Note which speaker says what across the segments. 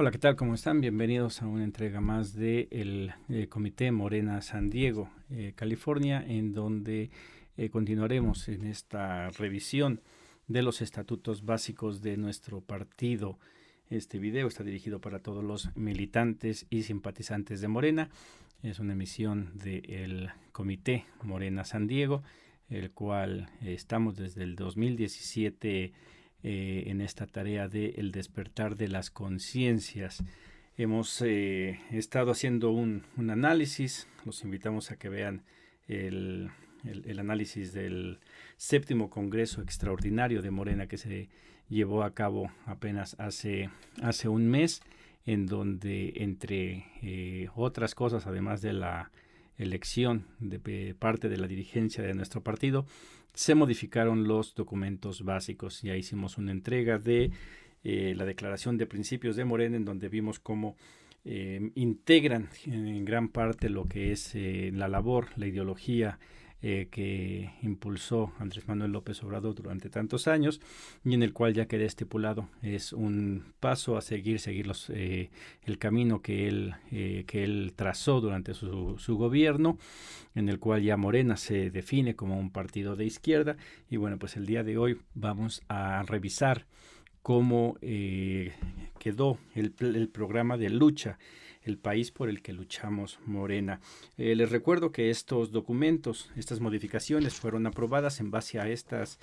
Speaker 1: Hola, ¿qué tal? ¿Cómo están? Bienvenidos a una entrega más del Comité Morena San Diego, California, en donde continuaremos en esta revisión de los estatutos básicos de nuestro partido. Este video está dirigido para todos los militantes y simpatizantes de Morena. Es una emisión del Comité Morena San Diego, el cual estamos desde el 2017 en esta tarea de el despertar de las conciencias. Hemos estado haciendo un análisis, los invitamos a que vean el análisis del séptimo Congreso Extraordinario de Morena que se llevó a cabo apenas hace un mes, en donde entre otras cosas, además de la elección de parte de la dirigencia de nuestro partido, se modificaron los documentos básicos. Ya hicimos una entrega de la Declaración de Principios de Morena, en donde vimos cómo integran en gran parte lo que es la labor, la ideología que impulsó Andrés Manuel López Obrador durante tantos años, y en el cual ya queda estipulado, es un paso a seguir el camino que él trazó durante su gobierno, en el cual ya Morena se define como un partido de izquierda. Y bueno, pues el día de hoy vamos a revisar cómo quedó el programa de lucha, el país por el que luchamos Morena. Les recuerdo que estos documentos, estas modificaciones fueron aprobadas. En base a estas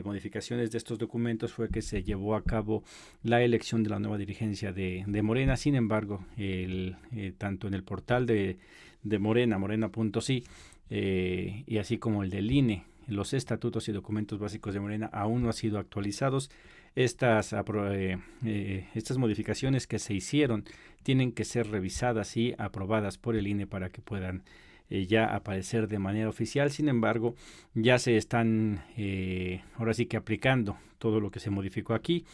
Speaker 1: modificaciones de estos documentos fue que se llevó a cabo la elección de la nueva dirigencia de Morena. Sin embargo, tanto en el portal de Morena, morena.si, y así como el del INE, los estatutos y documentos básicos de Morena aún no han sido actualizados. Estas modificaciones que se hicieron tienen que ser revisadas y aprobadas por el INE para que puedan ya aparecer de manera oficial. Sin embargo, ya se están ahora sí que aplicando todo lo que se modificó aquí.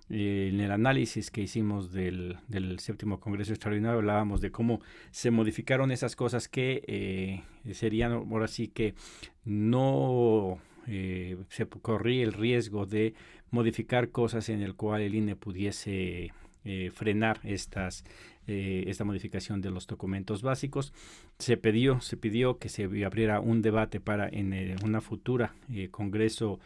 Speaker 1: En el análisis que hicimos del séptimo Congreso Extraordinario hablábamos de cómo se modificaron esas cosas que serían ahora sí que no se corría el riesgo de modificar cosas en el cual el INE pudiese frenar esta modificación de los documentos básicos. Se pidió que se abriera un debate para en una futura Congreso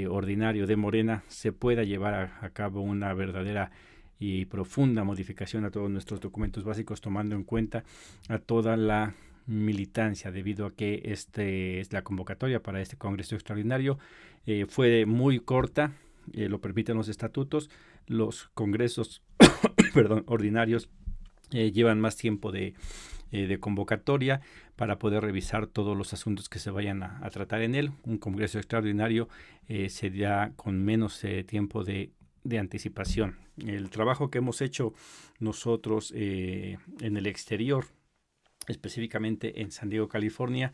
Speaker 1: ordinario de Morena se pueda llevar a cabo una verdadera y profunda modificación a todos nuestros documentos básicos, tomando en cuenta a toda la militancia, debido a que es la convocatoria para este Congreso Extraordinario fue muy corta. Lo permiten los estatutos. Los congresos ordinarios llevan más tiempo de convocatoria para poder revisar todos los asuntos que se vayan a tratar en él. Un congreso extraordinario se da con menos tiempo de anticipación. El trabajo que hemos hecho nosotros en el exterior, específicamente en San Diego, California,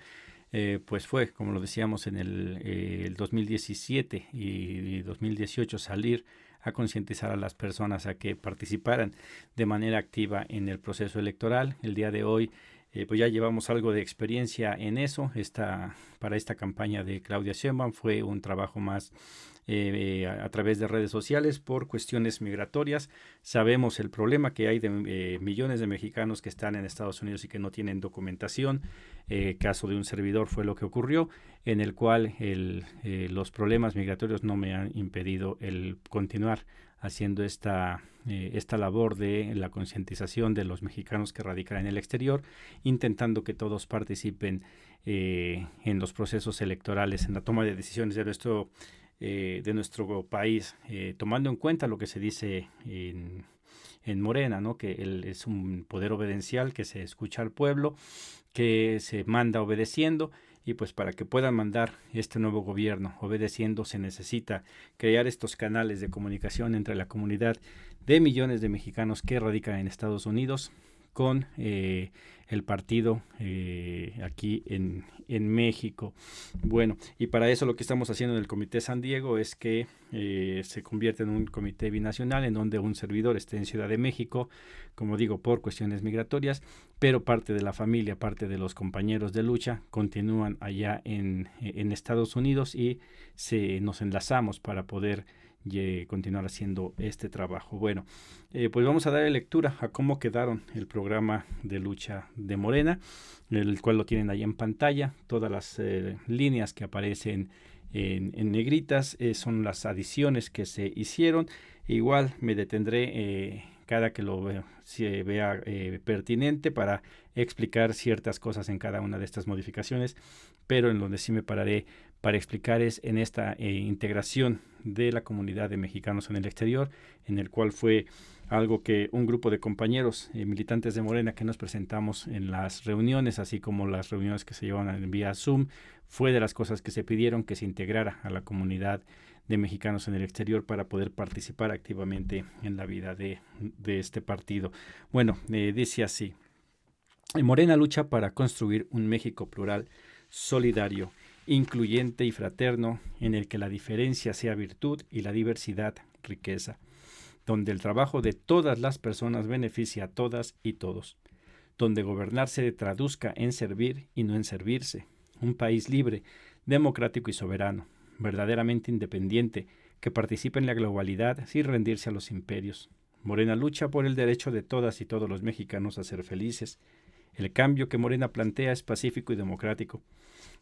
Speaker 1: pues fue, como lo decíamos, en el 2017 y 2018 salir a concientizar a las personas a que participaran de manera activa en el proceso electoral. El día de hoy pues ya llevamos algo de experiencia en eso. Para esta campaña de Claudia Sheinbaum fue un trabajo más a través de redes sociales por cuestiones migratorias. Sabemos el problema que hay de millones de mexicanos que están en Estados Unidos y que no tienen documentación. Caso de un servidor fue lo que ocurrió, en el cual los problemas migratorios no me han impedido el continuar haciendo esta labor de la concientización de los mexicanos que radican en el exterior, intentando que todos participen en los procesos electorales, en la toma de decisiones de nuestro país, tomando en cuenta lo que se dice en Morena, ¿no? Que es un poder obedencial, que se escucha al pueblo, que se manda obedeciendo. Y pues para que puedan mandar este nuevo gobierno obedeciendo, se necesita crear estos canales de comunicación entre la comunidad de millones de mexicanos que radican en Estados Unidos con el partido aquí en México. Bueno, y para eso lo que estamos haciendo en el Comité San Diego es que se convierte en un comité binacional, en donde un servidor esté en Ciudad de México, como digo, por cuestiones migratorias, pero parte de la familia, parte de los compañeros de lucha continúan allá en Estados Unidos, y nos enlazamos para poder continuar haciendo este trabajo. Bueno, pues vamos a darle lectura a cómo quedaron el programa de lucha de Morena, el cual lo tienen ahí en pantalla. Todas las líneas que aparecen en negritas son las adiciones que se hicieron. Igual me detendré cada que se vea pertinente para explicar ciertas cosas en cada una de estas modificaciones, pero en donde sí me pararé para explicar es en esta integración de la comunidad de mexicanos en el exterior, en el cual fue algo que un grupo de compañeros militantes de Morena que nos presentamos en las reuniones, así como las reuniones que se llevan en vía Zoom, fue de las cosas que se pidieron, que se integrara a la comunidad de mexicanos en el exterior para poder participar activamente en la vida de este partido. Bueno, dice así: Morena lucha para construir un México plural, solidario, incluyente y fraterno, en el que la diferencia sea virtud y la diversidad riqueza, donde el trabajo de todas las personas beneficia a todas y todos, donde gobernar se traduzca en servir y no en servirse, un país libre, democrático y soberano, verdaderamente independiente, que participe en la globalidad sin rendirse a los imperios. Morena lucha por el derecho de todas y todos los mexicanos a ser felices. El cambio que Morena plantea es pacífico y democrático.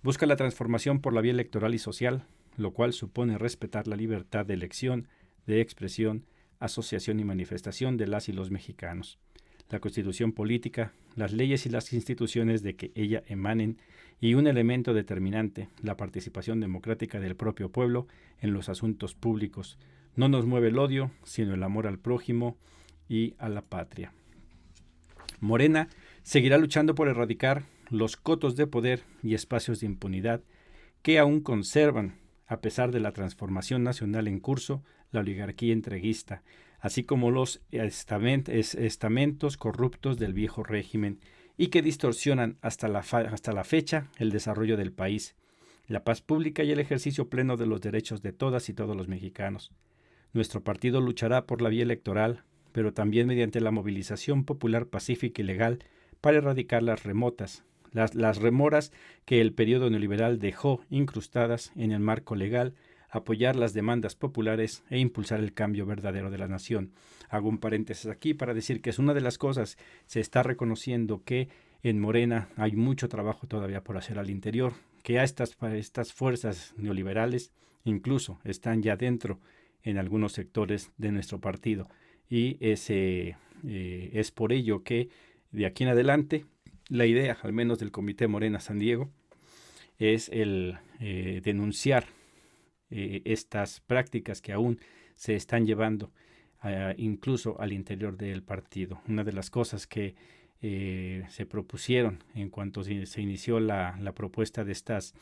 Speaker 1: Busca la transformación por la vía electoral y social, lo cual supone respetar la libertad de elección, de expresión, asociación y manifestación de las y los mexicanos, la constitución política, las leyes y las instituciones de que ella emanen, y un elemento determinante, la participación democrática del propio pueblo en los asuntos públicos. No nos mueve el odio, sino el amor al prójimo y a la patria. Morena seguirá luchando por erradicar los cotos de poder y espacios de impunidad que aún conservan, a pesar de la transformación nacional en curso, la oligarquía entreguista, así como los estamentos corruptos del viejo régimen y que distorsionan hasta la fecha el desarrollo del país, la paz pública y el ejercicio pleno de los derechos de todas y todos los mexicanos. Nuestro partido luchará por la vía electoral, pero también mediante la movilización popular pacífica y legal para erradicar las remoras que el periodo neoliberal dejó incrustadas en el marco legal, apoyar las demandas populares e impulsar el cambio verdadero de la nación. Hago un paréntesis aquí para decir que es una de las cosas, se está reconociendo que en Morena hay mucho trabajo todavía por hacer al interior, que a estas fuerzas neoliberales incluso están ya dentro en algunos sectores de nuestro partido, y es por ello que de aquí en adelante la idea, al menos del Comité Morena San Diego, es el denunciar estas prácticas que aún se están llevando incluso al interior del partido. Una de las cosas que se propusieron en cuanto se inició la propuesta de estas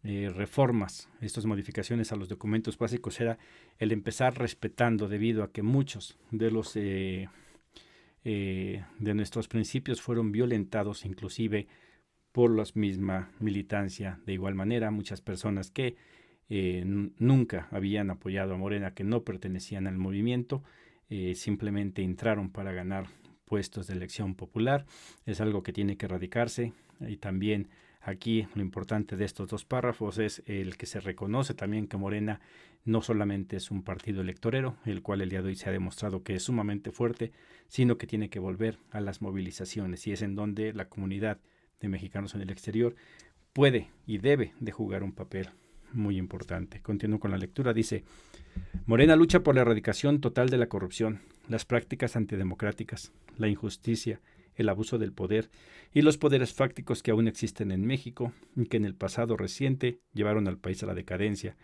Speaker 1: reformas, estas modificaciones a los documentos básicos, era el empezar respetando, debido a que muchos de los de nuestros principios fueron violentados inclusive por la misma militancia. De igual manera, muchas personas que nunca habían apoyado a Morena, que no pertenecían al movimiento, simplemente entraron para ganar puestos de elección popular. Es algo que tiene que erradicarse. Y también aquí lo importante de estos dos párrafos es el que se reconoce también que Morena no solamente es un partido electorero, el cual el día de hoy se ha demostrado que es sumamente fuerte, sino que tiene que volver a las movilizaciones, y es en donde la comunidad de mexicanos en el exterior puede y debe de jugar un papel muy importante. Continúo con la lectura. Dice: Morena lucha por la erradicación total de la corrupción, las prácticas antidemocráticas, la injusticia, el abuso del poder y los poderes fácticos que aún existen en México y que en el pasado reciente llevaron al país a la decadencia,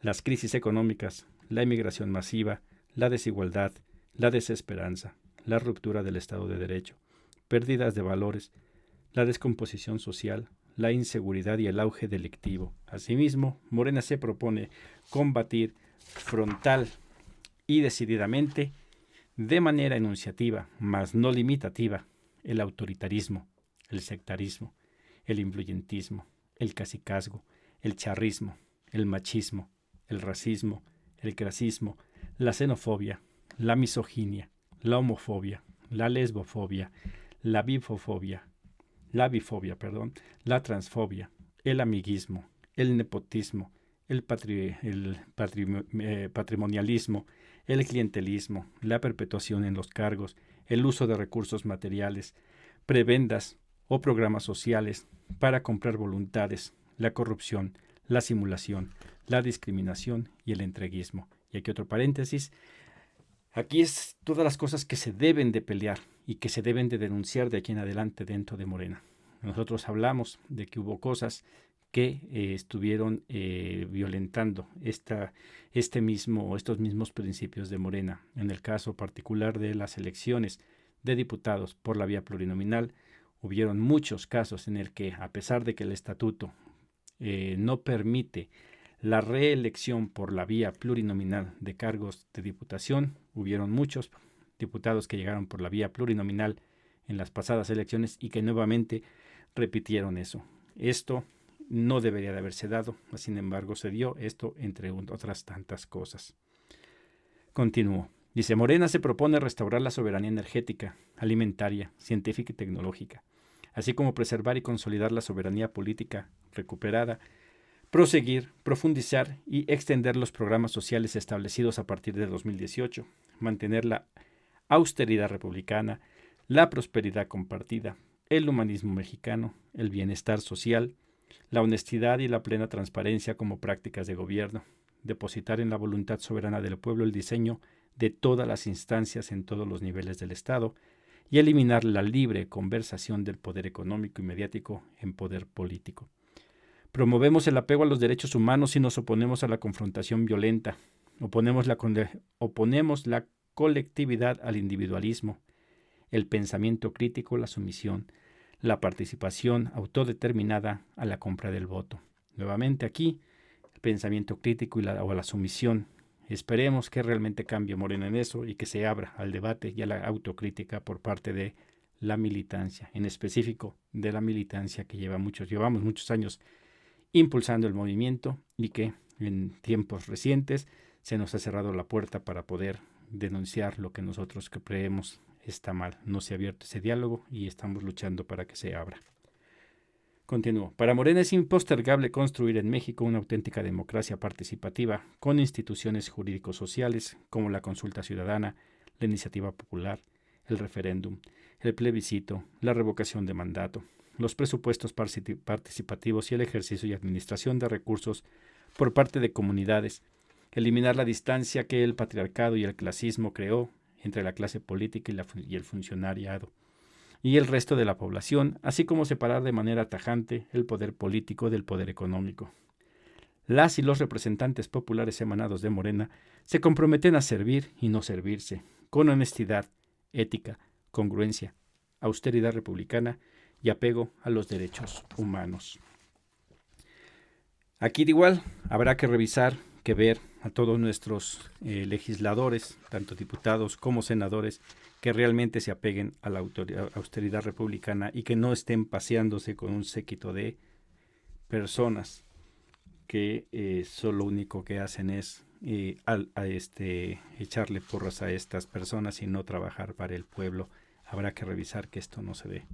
Speaker 1: las crisis económicas, la emigración masiva, la desigualdad, la desesperanza, la ruptura del Estado de Derecho, pérdidas de valores, la descomposición social, la inseguridad y el auge delictivo. Asimismo, Morena se propone combatir frontal y decididamente, de manera enunciativa, mas no limitativa, el autoritarismo, el sectarismo, el influyentismo, el cacicazgo, el charrismo, el machismo, el racismo, el clasismo, la xenofobia, la misoginia, la homofobia, la lesbofobia, la bifobia, la transfobia, el amiguismo, el nepotismo, el patrimonialismo, el clientelismo, la perpetuación en los cargos, el uso de recursos materiales, prebendas o programas sociales para comprar voluntades, la corrupción, la simulación, la discriminación y el entreguismo. Y aquí otro paréntesis. Aquí es todas las cosas que se deben de pelear y que se deben de denunciar de aquí en adelante dentro de Morena. Nosotros hablamos de que hubo cosas que estuvieron violentando estos mismos principios de Morena. En el caso particular de las elecciones de diputados por la vía plurinominal, hubieron muchos casos en el que, a pesar de que el estatuto no permite la reelección por la vía plurinominal de cargos de diputación, hubieron muchos diputados que llegaron por la vía plurinominal en las pasadas elecciones y que nuevamente repitieron eso. Esto no debería de haberse dado, sin embargo se dio esto entre otras tantas cosas. Continúo. Dice, Morena se propone restaurar la soberanía energética, alimentaria, científica y tecnológica, así como preservar y consolidar la soberanía política recuperada, proseguir, profundizar y extender los programas sociales establecidos a partir de 2018, mantener la austeridad republicana, la prosperidad compartida, el humanismo mexicano, el bienestar social, la honestidad y la plena transparencia como prácticas de gobierno, depositar en la voluntad soberana del pueblo el diseño de todas las instancias en todos los niveles del Estado y eliminar la libre conversación del poder económico y mediático en poder político. Promovemos el apego a los derechos humanos y nos oponemos a la confrontación violenta. Oponemos la colectividad al individualismo, el pensamiento crítico, la sumisión, la participación autodeterminada a la compra del voto. Nuevamente aquí, el pensamiento crítico o la sumisión. Esperemos que realmente cambie Morena en eso y que se abra al debate y a la autocrítica por parte de la militancia, en específico de la militancia que llevamos muchos años impulsando el movimiento y que en tiempos recientes se nos ha cerrado la puerta para poder denunciar lo que nosotros creemos está mal. No se ha abierto ese diálogo y estamos luchando para que se abra. Continúo. Para Morena es impostergable construir en México una auténtica democracia participativa con instituciones jurídico-sociales como la consulta ciudadana, la iniciativa popular, el referéndum, el plebiscito, la revocación de mandato, los presupuestos participativos y el ejercicio y administración de recursos por parte de comunidades, eliminar la distancia que el patriarcado y el clasismo creó entre la clase política y el funcionariado y el resto de la población, así como separar de manera tajante el poder político del poder económico. Las y los representantes populares emanados de Morena se comprometen a servir y no servirse, con honestidad, ética, congruencia, austeridad republicana y apego a los derechos humanos. Aquí igual habrá que revisar, que ver a todos nuestros legisladores, tanto diputados como senadores, que realmente se apeguen a la austeridad republicana y que no estén paseándose con un séquito de personas que solo lo único que hacen es echarle porras a estas personas y no trabajar para el pueblo. Habrá que revisar que esto no se dé.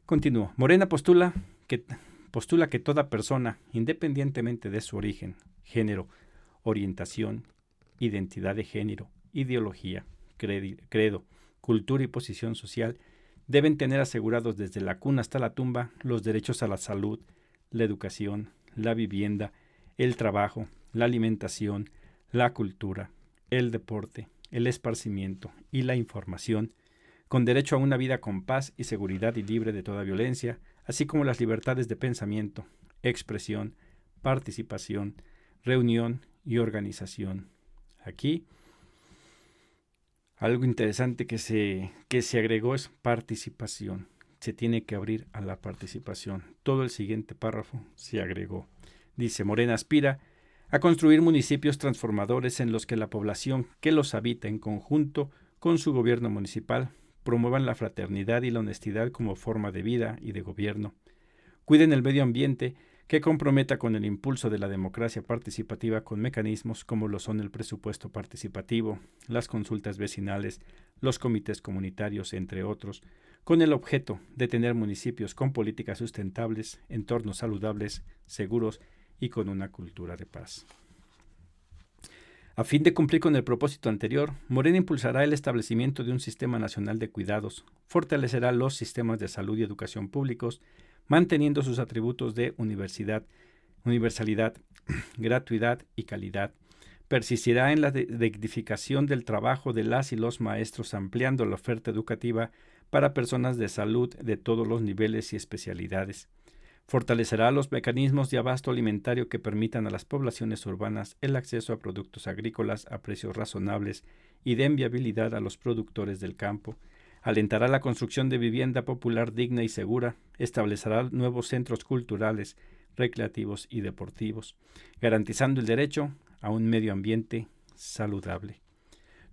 Speaker 1: Continúo. Morena postula que toda persona, independientemente de su origen, género, orientación, identidad de género, ideología, credo, cultura y posición social, deben tener asegurados desde la cuna hasta la tumba los derechos a la salud, la educación, la vivienda, el trabajo, la alimentación, la cultura, el deporte, el esparcimiento y la información, con derecho a una vida con paz y seguridad y libre de toda violencia, así como las libertades de pensamiento, expresión, participación, reunión y organización. Aquí, algo interesante que se agregó es participación. Se tiene que abrir a la participación. Todo el siguiente párrafo se agregó. Dice, Morena aspira a construir municipios transformadores en los que la población que los habita en conjunto con su gobierno municipal promuevan la fraternidad y la honestidad como forma de vida y de gobierno. Cuiden el medio ambiente que comprometa con el impulso de la democracia participativa con mecanismos como lo son el presupuesto participativo, las consultas vecinales, los comités comunitarios, entre otros, con el objeto de tener municipios con políticas sustentables, entornos saludables, seguros y con una cultura de paz. A fin de cumplir con el propósito anterior, Morena impulsará el establecimiento de un sistema nacional de cuidados, fortalecerá los sistemas de salud y educación públicos, manteniendo sus atributos de universalidad, gratuidad y calidad. Persistirá en la dignificación del trabajo de las y los maestros, ampliando la oferta educativa para personas de salud de todos los niveles y especialidades. Fortalecerá los mecanismos de abasto alimentario que permitan a las poblaciones urbanas el acceso a productos agrícolas a precios razonables y den viabilidad a los productores del campo. Alentará la construcción de vivienda popular digna y segura. Establecerá nuevos centros culturales, recreativos y deportivos, garantizando el derecho a un medio ambiente saludable.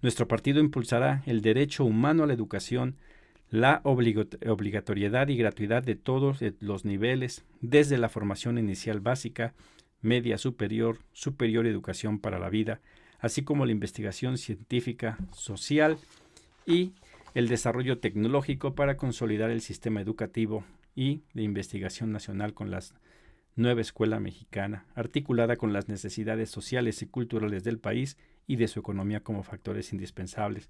Speaker 1: Nuestro partido impulsará el derecho humano a la educación, la obligatoriedad y gratuidad de todos los niveles, desde la formación inicial básica, media superior, superior educación para la vida, así como la investigación científica, social y el desarrollo tecnológico para consolidar el sistema educativo y de investigación nacional con la nueva escuela mexicana, articulada con las necesidades sociales y culturales del país y de su economía como factores indispensables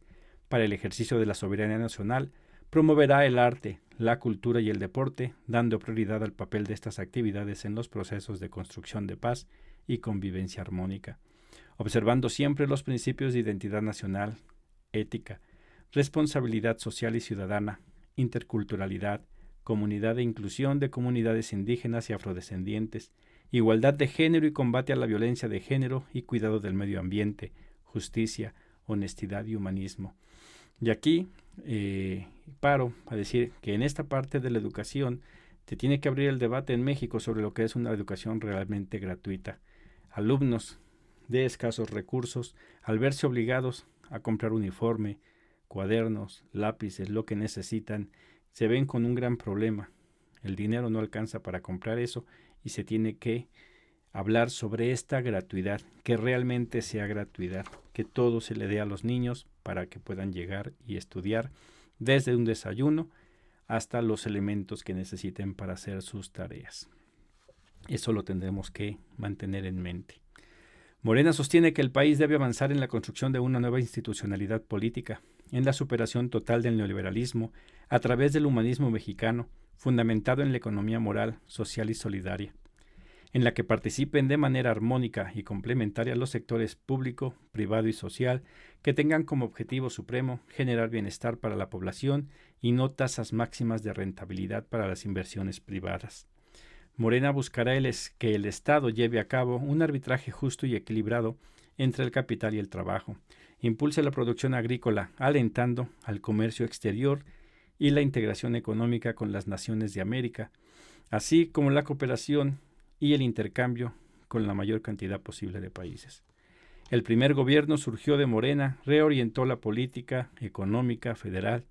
Speaker 1: para el ejercicio de la soberanía nacional. Promoverá el arte, la cultura y el deporte, dando prioridad al papel de estas actividades en los procesos de construcción de paz y convivencia armónica, observando siempre los principios de identidad nacional, ética, responsabilidad social y ciudadana, interculturalidad, comunidad e inclusión de comunidades indígenas y afrodescendientes, igualdad de género y combate a la violencia de género y cuidado del medio ambiente, justicia, honestidad y humanismo. Y aquí paro a decir que en esta parte de la educación se tiene que abrir el debate en México sobre lo que es una educación realmente gratuita. Alumnos de escasos recursos, al verse obligados a comprar uniforme, cuadernos, lápices, lo que necesitan, se ven con un gran problema. El dinero no alcanza para comprar eso y se tiene que hablar sobre esta gratuidad, que realmente sea gratuidad, que todo se le dé a los niños para que puedan llegar y estudiar desde un desayuno hasta los elementos que necesiten para hacer sus tareas. Eso lo tendremos que mantener en mente. Morena sostiene que el país debe avanzar en la construcción de una nueva institucionalidad política, en la superación total del neoliberalismo a través del humanismo mexicano, fundamentado en la economía moral, social y solidaria, en la que participen de manera armónica y complementaria los sectores público, privado y social, que tengan como objetivo supremo generar bienestar para la población y no tasas máximas de rentabilidad para las inversiones privadas. Morena buscará que el Estado lleve a cabo un arbitraje justo y equilibrado entre el capital y el trabajo, impulse la producción agrícola, alentando al comercio exterior y la integración económica con las naciones de América, así como la cooperación y el intercambio con la mayor cantidad posible de países. El primer gobierno surgió de Morena, reorientó la política económica federal,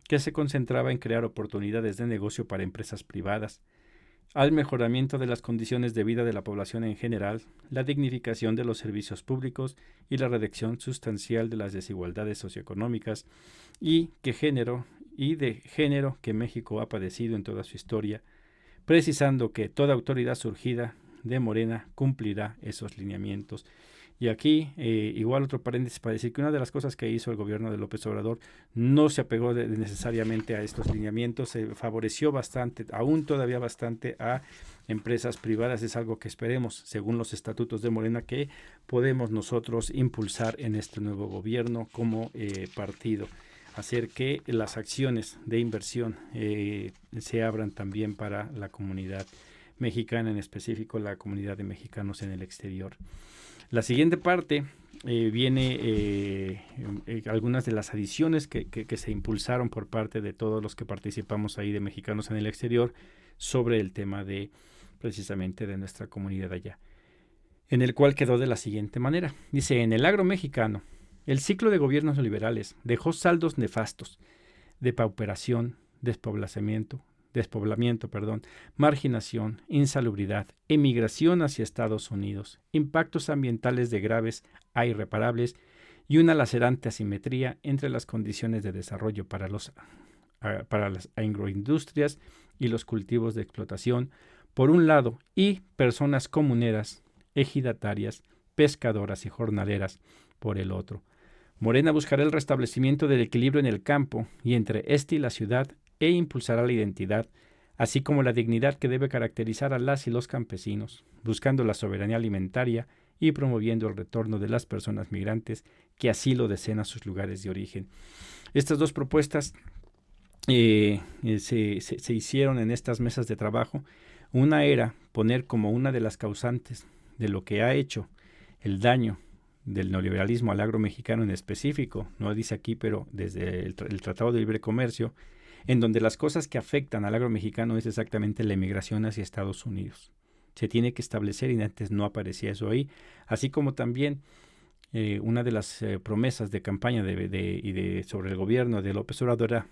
Speaker 1: que se concentraba en crear oportunidades de negocio para empresas privadas, al mejoramiento de las condiciones de vida de la población en general, la dignificación de los servicios públicos y la reducción sustancial de las desigualdades socioeconómicas y de género que México ha padecido en toda su historia, precisando que toda autoridad surgida de Morena cumplirá esos lineamientos. Y aquí, igual otro paréntesis para decir que una de las cosas que hizo el gobierno de López Obrador no se apegó necesariamente a estos lineamientos, se favoreció bastante, aún todavía bastante, a empresas privadas. Es algo que esperemos, según los estatutos de Morena, que podemos nosotros impulsar en este nuevo gobierno como partido. Hacer que las acciones de inversión se abran también para la comunidad mexicana, en específico la comunidad de mexicanos en el exterior. La siguiente parte viene algunas de las adiciones que se impulsaron por parte de todos los que participamos ahí de mexicanos en el exterior sobre el tema de precisamente de nuestra comunidad allá, en el cual quedó de la siguiente manera. Dice: en el agro mexicano, el ciclo de gobiernos liberales dejó saldos nefastos de pauperación, despoblamiento, marginación, insalubridad, emigración hacia Estados Unidos, impactos ambientales de graves a irreparables y una lacerante asimetría entre las condiciones de desarrollo para las agroindustrias y los cultivos de explotación, por un lado, y personas comuneras, ejidatarias, pescadoras y jornaleras, por el otro. Morena buscará el restablecimiento del equilibrio en el campo y entre este y la ciudad e impulsará la identidad, así como la dignidad que debe caracterizar a las y los campesinos, buscando la soberanía alimentaria y promoviendo el retorno de las personas migrantes que así lo deseen a sus lugares de origen. Estas dos propuestas se hicieron en estas mesas de trabajo. Una era poner como una de las causantes de lo que ha hecho el daño del neoliberalismo al agro mexicano en específico, no dice aquí, pero desde el Tratado de Libre Comercio, en donde las cosas que afectan al agro mexicano es exactamente la emigración hacia Estados Unidos. Se tiene que establecer, y antes no aparecía eso ahí, así como también una de las promesas de campaña sobre el gobierno de López Obrador era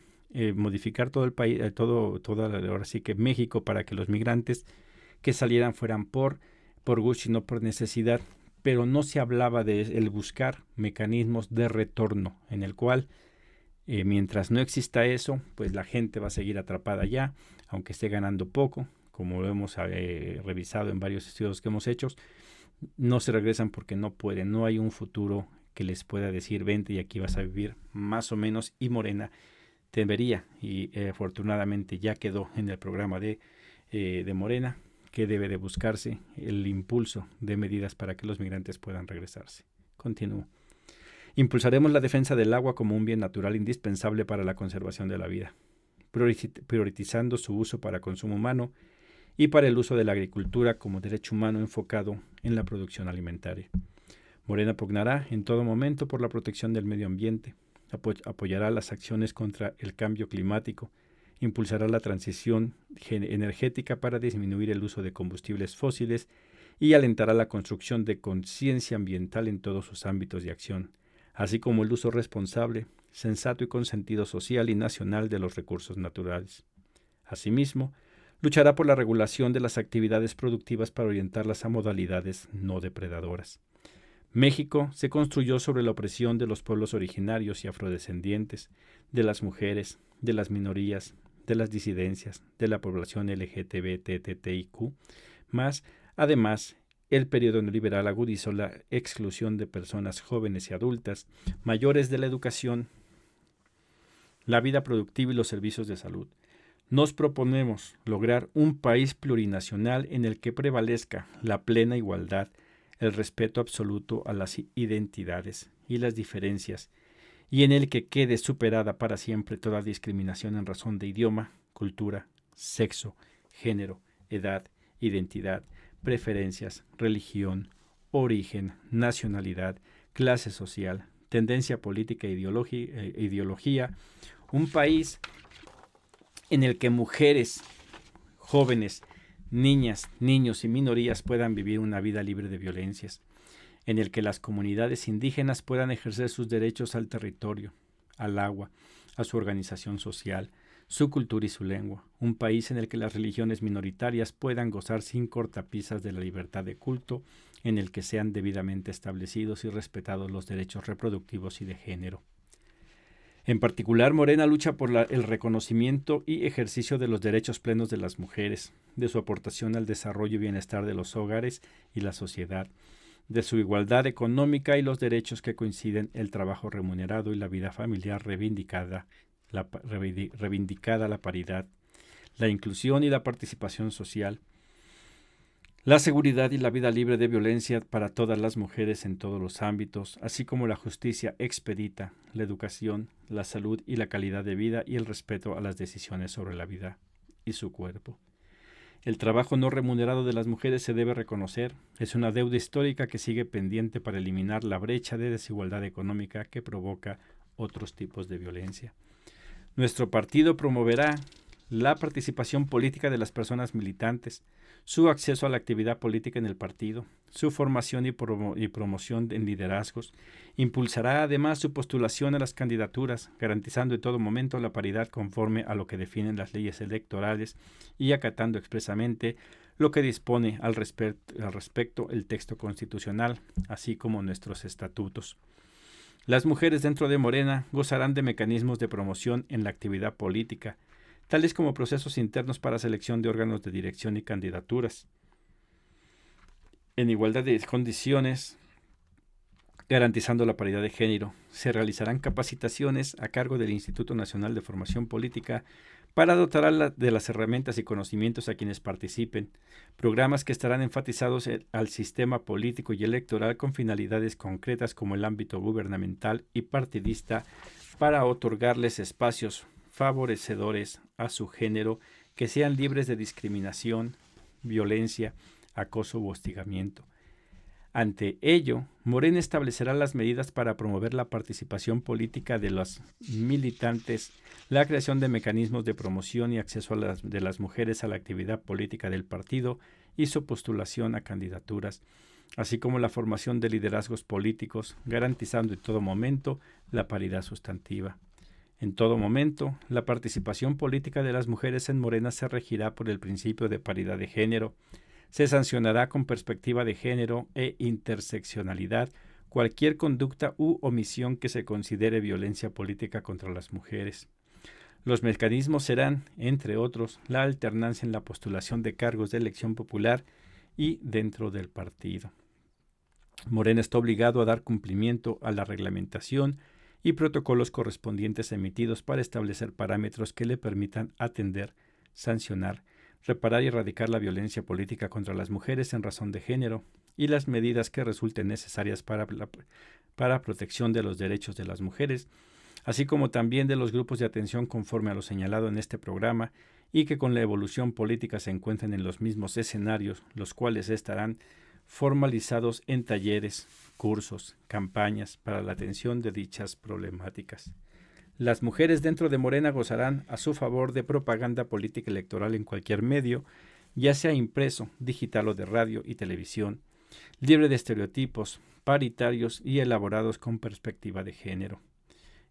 Speaker 1: modificar todo el país, ahora sí que México, para que los migrantes que salieran fueran por gusto y no por necesidad, pero no se hablaba de el buscar mecanismos de retorno, en el cual mientras no exista eso, pues la gente va a seguir atrapada allá, aunque esté ganando poco, como lo hemos revisado en varios estudios que hemos hecho. No se regresan porque no pueden, no hay un futuro que les pueda decir vente y aquí vas a vivir más o menos, y Morena debería, y afortunadamente ya quedó en el programa de Morena, que debe de buscarse el impulso de medidas para que los migrantes puedan regresarse. Continúo. Impulsaremos la defensa del agua como un bien natural indispensable para la conservación de la vida, priorizando su uso para consumo humano y para el uso de la agricultura como derecho humano enfocado en la producción alimentaria. Morena pugnará en todo momento por la protección del medio ambiente, apoyará las acciones contra el cambio climático, impulsará la transición energética para disminuir el uso de combustibles fósiles y alentará la construcción de conciencia ambiental en todos sus ámbitos de acción, así como el uso responsable, sensato y con sentido social y nacional de los recursos naturales. Asimismo, luchará por la regulación de las actividades productivas para orientarlas a modalidades no depredadoras. México se construyó sobre la opresión de los pueblos originarios y afrodescendientes, de las mujeres, de las minorías, de las disidencias, de la población LGTBTTIQ+. Además, el periodo neoliberal agudizó la exclusión de personas jóvenes y adultas, mayores de la educación, la vida productiva y los servicios de salud. Nos proponemos lograr un país plurinacional en el que prevalezca la plena igualdad, el respeto absoluto a las identidades y las diferencias, y en el que quede superada para siempre toda discriminación en razón de idioma, cultura, sexo, género, edad, identidad, preferencias, religión, origen, nacionalidad, clase social, tendencia política e ideología, un país en el que mujeres, jóvenes, niñas, niños y minorías puedan vivir una vida libre de violencias, en el que las comunidades indígenas puedan ejercer sus derechos al territorio, al agua, a su organización social, su cultura y su lengua, un país en el que las religiones minoritarias puedan gozar sin cortapisas de la libertad de culto, en el que sean debidamente establecidos y respetados los derechos reproductivos y de género. En particular, Morena lucha por el reconocimiento y ejercicio de los derechos plenos de las mujeres, de su aportación al desarrollo y bienestar de los hogares y la sociedad, de su igualdad económica y los derechos que coinciden el trabajo remunerado y la vida familiar reivindicada la paridad, la inclusión y la participación social, la seguridad y la vida libre de violencia para todas las mujeres en todos los ámbitos, así como la justicia expedita, la educación, la salud y la calidad de vida y el respeto a las decisiones sobre la vida y su cuerpo. El trabajo no remunerado de las mujeres se debe reconocer, es una deuda histórica que sigue pendiente para eliminar la brecha de desigualdad económica que provoca otros tipos de violencia. Nuestro partido promoverá la participación política de las personas militantes, su acceso a la actividad política en el partido, su formación y promoción en liderazgos. Impulsará además su postulación a las candidaturas, garantizando en todo momento la paridad conforme a lo que definen las leyes electorales y acatando expresamente lo que dispone al respecto el texto constitucional, así como nuestros estatutos. Las mujeres dentro de Morena gozarán de mecanismos de promoción en la actividad política, tales como procesos internos para selección de órganos de dirección y candidaturas. En igualdad de condiciones, garantizando la paridad de género, se realizarán capacitaciones a cargo del Instituto Nacional de Formación Política para dotar de las herramientas y conocimientos a quienes participen, programas que estarán enfatizados al sistema político y electoral con finalidades concretas como el ámbito gubernamental y partidista para otorgarles espacios favorecedores a su género que sean libres de discriminación, violencia, acoso u hostigamiento. Ante ello, Morena establecerá las medidas para promover la participación política de los militantes, la creación de mecanismos de promoción y acceso de las mujeres a la actividad política del partido y su postulación a candidaturas, así como la formación de liderazgos políticos, garantizando en todo momento la paridad sustantiva. En todo momento, la participación política de las mujeres en Morena se regirá por el principio de paridad de género. Se sancionará con perspectiva de género e interseccionalidad cualquier conducta u omisión que se considere violencia política contra las mujeres. Los mecanismos serán, entre otros, la alternancia en la postulación de cargos de elección popular y dentro del partido. Morena está obligado a dar cumplimiento a la reglamentación y protocolos correspondientes emitidos para establecer parámetros que le permitan atender, sancionar, reparar y erradicar la violencia política contra las mujeres en razón de género y las medidas que resulten necesarias para protección de los derechos de las mujeres, así como también de los grupos de atención conforme a lo señalado en este programa y que con la evolución política se encuentren en los mismos escenarios, los cuales estarán formalizados en talleres, cursos, campañas para la atención de dichas problemáticas. Las mujeres dentro de Morena gozarán a su favor de propaganda política electoral en cualquier medio, ya sea impreso, digital o de radio y televisión, libre de estereotipos, paritarios y elaborados con perspectiva de género.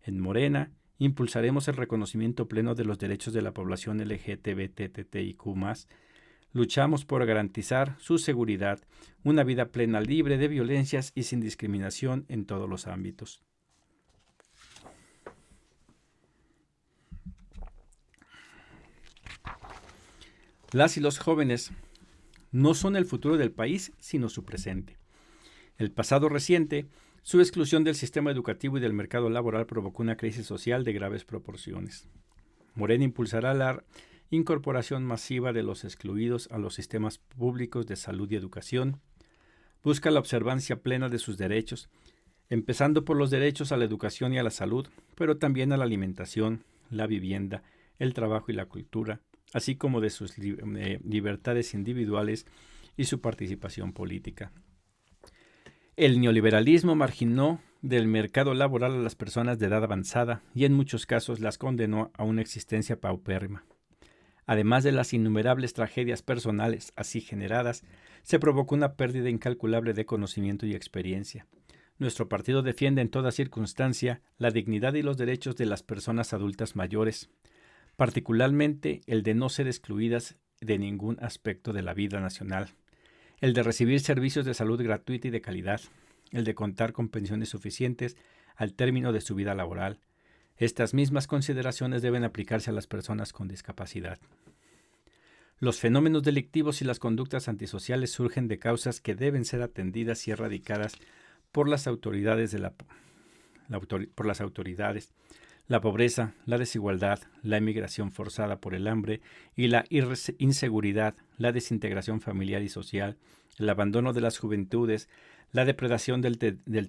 Speaker 1: En Morena, impulsaremos el reconocimiento pleno de los derechos de la población LGTBTIQ+, luchamos por garantizar su seguridad, una vida plena libre de violencias y sin discriminación en todos los ámbitos. Las y los jóvenes no son el futuro del país, sino su presente. El pasado reciente, su exclusión del sistema educativo y del mercado laboral provocó una crisis social de graves proporciones. Morena impulsará la incorporación masiva de los excluidos a los sistemas públicos de salud y educación. Busca la observancia plena de sus derechos, empezando por los derechos a la educación y a la salud, pero también a la alimentación, la vivienda, el trabajo y la cultura, así como de sus libertades individuales y su participación política. El neoliberalismo marginó del mercado laboral a las personas de edad avanzada y en muchos casos las condenó a una existencia paupérrima. Además de las innumerables tragedias personales así generadas, se provocó una pérdida incalculable de conocimiento y experiencia. Nuestro partido defiende en toda circunstancia la dignidad y los derechos de las personas adultas mayores, particularmente el de no ser excluidas de ningún aspecto de la vida nacional, el de recibir servicios de salud gratuita y de calidad, el de contar con pensiones suficientes al término de su vida laboral. Estas mismas consideraciones deben aplicarse a las personas con discapacidad. Los fenómenos delictivos y las conductas antisociales surgen de causas que deben ser atendidas y erradicadas por las autoridades. La pobreza, la desigualdad, la emigración forzada por el hambre y la inseguridad, la desintegración familiar y social, el abandono de las juventudes, la depredación del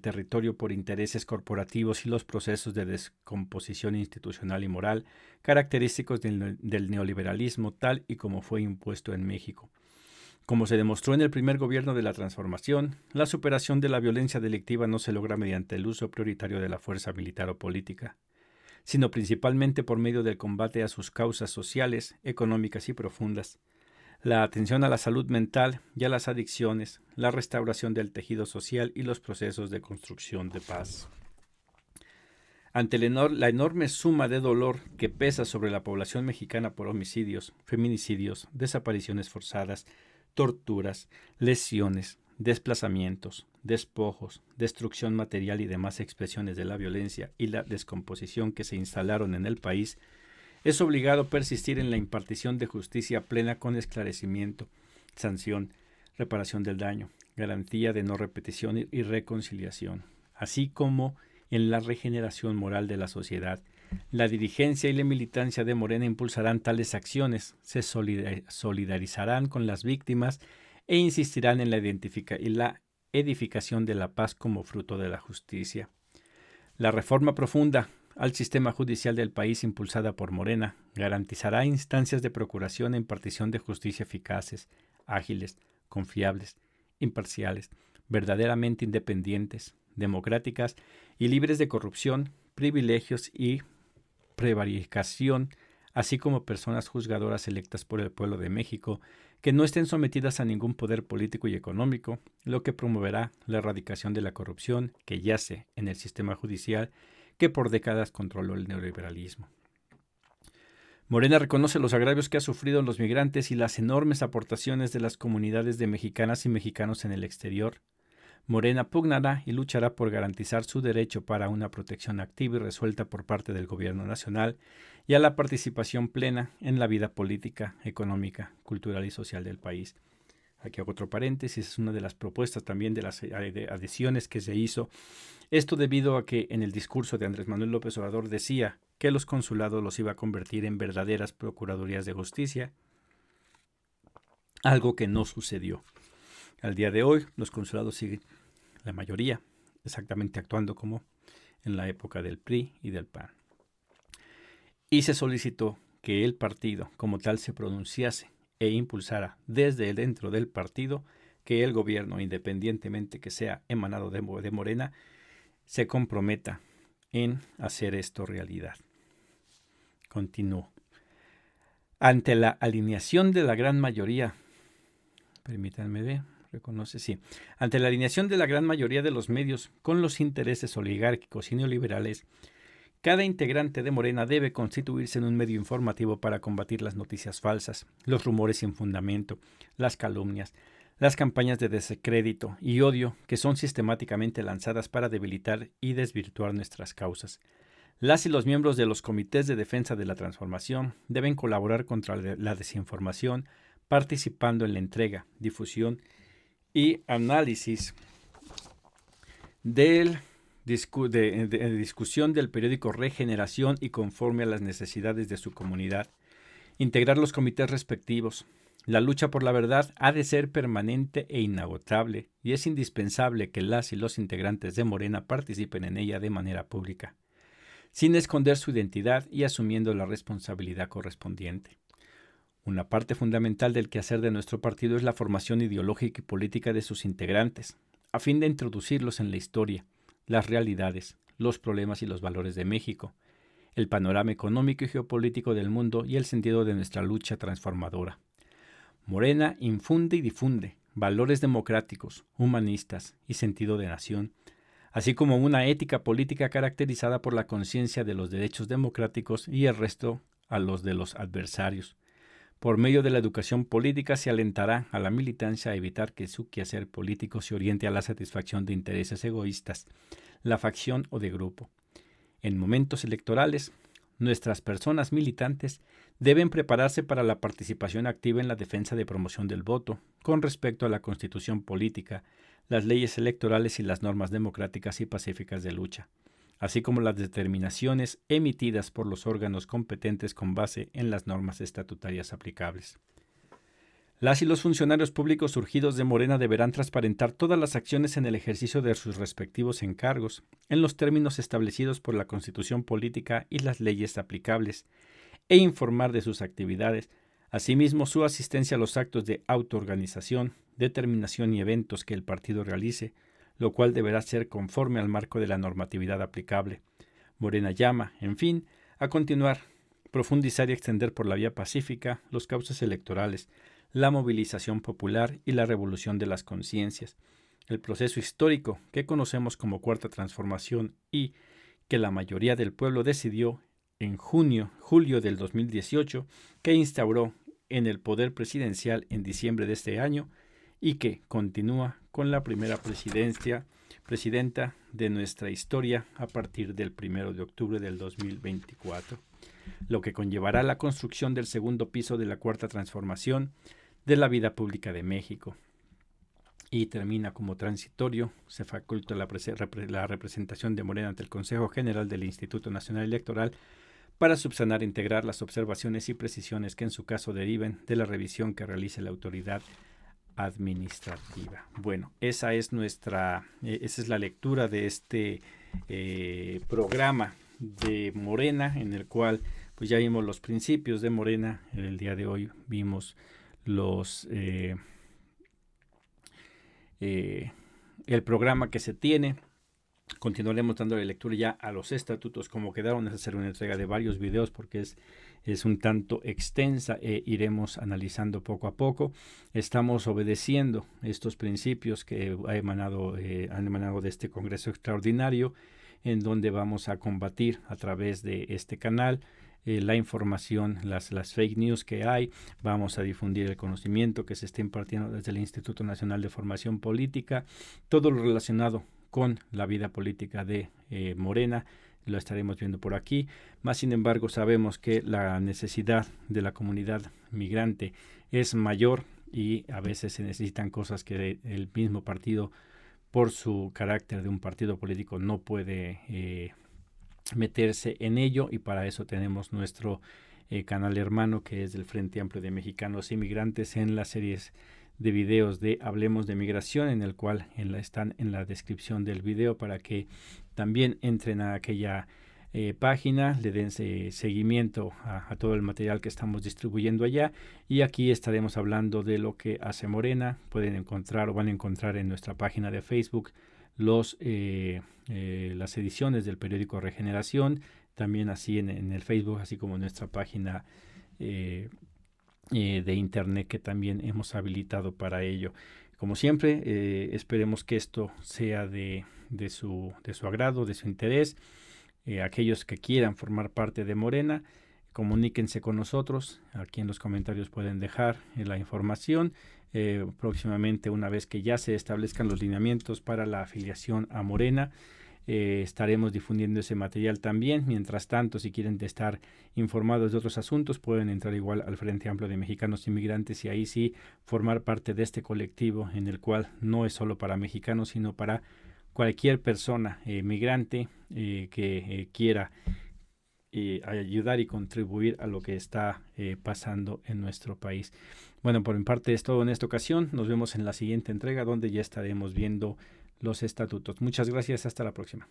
Speaker 1: territorio por intereses corporativos y los procesos de descomposición institucional y moral, característicos del neoliberalismo tal y como fue impuesto en México. Como se demostró en el primer gobierno de la transformación, la superación de la violencia delictiva no se logra mediante el uso prioritario de la fuerza militar o política, sino principalmente por medio del combate a sus causas sociales, económicas y profundas, la atención a la salud mental y a las adicciones, la restauración del tejido social y los procesos de construcción de paz. Ante la enorme suma de dolor que pesa sobre la población mexicana por homicidios, feminicidios, desapariciones forzadas, torturas, lesiones, desplazamientos, despojos, destrucción material y demás expresiones de la violencia y la descomposición que se instalaron en el país, es obligado a persistir en la impartición de justicia plena con esclarecimiento, sanción, reparación del daño, garantía de no repetición y reconciliación, así como en la regeneración moral de la sociedad. La dirigencia y la militancia de Morena impulsarán tales acciones, se solidarizarán con las víctimas e insistirán en la edificación de la paz como fruto de la justicia. La reforma profunda al sistema judicial del país impulsada por Morena garantizará instancias de procuración e impartición de justicia eficaces, ágiles, confiables, imparciales, verdaderamente independientes, democráticas y libres de corrupción, privilegios y prevaricación, así como personas juzgadoras electas por el pueblo de México que no estén sometidas a ningún poder político y económico, lo que promoverá la erradicación de la corrupción que yace en el sistema judicial que por décadas controló el neoliberalismo. Morena reconoce los agravios que han sufrido los migrantes y las enormes aportaciones de las comunidades de mexicanas y mexicanos en el exterior. Morena pugnará y luchará por garantizar su derecho para una protección activa y resuelta por parte del Gobierno nacional y a la participación plena en la vida política, económica, cultural y social del país. Aquí hago otro paréntesis, es una de las propuestas también de las adhesiones que se hizo. Esto debido a que en el discurso de Andrés Manuel López Obrador decía que los consulados los iba a convertir en verdaderas procuradurías de justicia, algo que no sucedió. Al día de hoy, los consulados siguen, la mayoría, exactamente actuando como en la época del PRI y del PAN. Y se solicitó que el partido como tal se pronunciase e impulsara desde dentro del partido que el gobierno, independientemente que sea emanado de Morena, se comprometa en hacer esto realidad. Continúo. Ante la alineación de la gran mayoría, permítanme ver, ante la alineación de la gran mayoría de los medios con los intereses oligárquicos y neoliberales, cada integrante de Morena debe constituirse en un medio informativo para combatir las noticias falsas, los rumores sin fundamento, las calumnias, las campañas de descrédito y odio que son sistemáticamente lanzadas para debilitar y desvirtuar nuestras causas. Las y los miembros de los comités de defensa de la transformación deben colaborar contra la desinformación, participando en la entrega, difusión y análisis de discusión del periódico Regeneración y conforme a las necesidades de su comunidad. Integrar los comités respectivos. La lucha por la verdad ha de ser permanente e inagotable y es indispensable que las y los integrantes de Morena participen en ella de manera pública, sin esconder su identidad y asumiendo la responsabilidad correspondiente. Una parte fundamental del quehacer de nuestro partido es la formación ideológica y política de sus integrantes, a fin de introducirlos en la historia, las realidades, los problemas y los valores de México, el panorama económico y geopolítico del mundo y el sentido de nuestra lucha transformadora. Morena infunde y difunde valores democráticos, humanistas y sentido de nación, así como una ética política caracterizada por la conciencia de los derechos democráticos y el resto a los de los adversarios. Por medio de la educación política se alentará a la militancia a evitar que su quehacer político se oriente a la satisfacción de intereses egoístas, la facción o de grupo. En momentos electorales, nuestras personas militantes deben prepararse para la participación activa en la defensa de promoción del voto con respecto a la constitución política, las leyes electorales y las normas democráticas y pacíficas de lucha, así como las determinaciones emitidas por los órganos competentes con base en las normas estatutarias aplicables. Las y los funcionarios públicos surgidos de Morena deberán transparentar todas las acciones en el ejercicio de sus respectivos encargos, en los términos establecidos por la Constitución política y las leyes aplicables, e informar de sus actividades, asimismo su asistencia a los actos de autoorganización, determinación y eventos que el partido realice, lo cual deberá ser conforme al marco de la normatividad aplicable. Morena llama, en fin, a continuar, profundizar y extender por la vía pacífica los cauces electorales, la movilización popular y la revolución de las conciencias, el proceso histórico que conocemos como Cuarta Transformación y que la mayoría del pueblo decidió en julio del 2018, que instauró en el poder presidencial en diciembre de este año y que continúa con la primera presidenta de nuestra historia a partir del 1 de octubre del 2024. lo que conllevará la construcción del segundo piso de la cuarta transformación de la vida pública de México. Y termina como transitorio, se faculta la representación de Morena ante el Consejo General del Instituto Nacional Electoral para subsanar e integrar las observaciones y precisiones que en su caso deriven de la revisión que realice la autoridad administrativa. Bueno, esa es la lectura de este programa de Morena, en el cual pues ya vimos los principios de Morena. El día de hoy vimos el programa que se tiene. Continuaremos dándole lectura ya a los estatutos como quedaron. Es hacer una entrega de varios videos porque es un tanto extensa e iremos analizando poco a poco. Estamos obedeciendo estos principios que han emanado de este Congreso Extraordinario, en donde vamos a combatir a través de este canal la información, las fake news que hay. Vamos a difundir el conocimiento que se está impartiendo desde el Instituto Nacional de Formación Política, todo lo relacionado con la vida política de Morena, lo estaremos viendo por aquí. Más sin embargo, sabemos que la necesidad de la comunidad migrante es mayor y a veces se necesitan cosas que el mismo partido, por su carácter de un partido político, no puede meterse en ello, y para eso tenemos nuestro canal hermano, que es del Frente Amplio de Mexicanos Inmigrantes, en las series de videos de Hablemos de Migración, en el cual están en la descripción del video para que también entren a aquella página, le den seguimiento a todo el material que estamos distribuyendo allá. Y aquí estaremos hablando de lo que hace Morena. Pueden encontrar o van a encontrar en nuestra página de Facebook las ediciones del periódico Regeneración, también así en el Facebook, así como en nuestra página de internet, que también hemos habilitado para ello. Como siempre, esperemos que esto sea de su agrado, de su interés. Aquellos que quieran formar parte de Morena, comuníquense con nosotros. Aquí en los comentarios pueden dejar la información. Próximamente, una vez que ya se establezcan los lineamientos para la afiliación a Morena, estaremos difundiendo ese material también. Mientras tanto, si quieren estar informados de otros asuntos, pueden entrar igual al Frente Amplio de Mexicanos Inmigrantes y ahí sí formar parte de este colectivo, en el cual no es solo para mexicanos, sino para cualquier persona migrante que quiera ayudar y contribuir a lo que está pasando en nuestro país. Bueno, por mi parte es todo en esta ocasión. Nos vemos en la siguiente entrega, donde ya estaremos viendo los estatutos. Muchas gracias, hasta la próxima.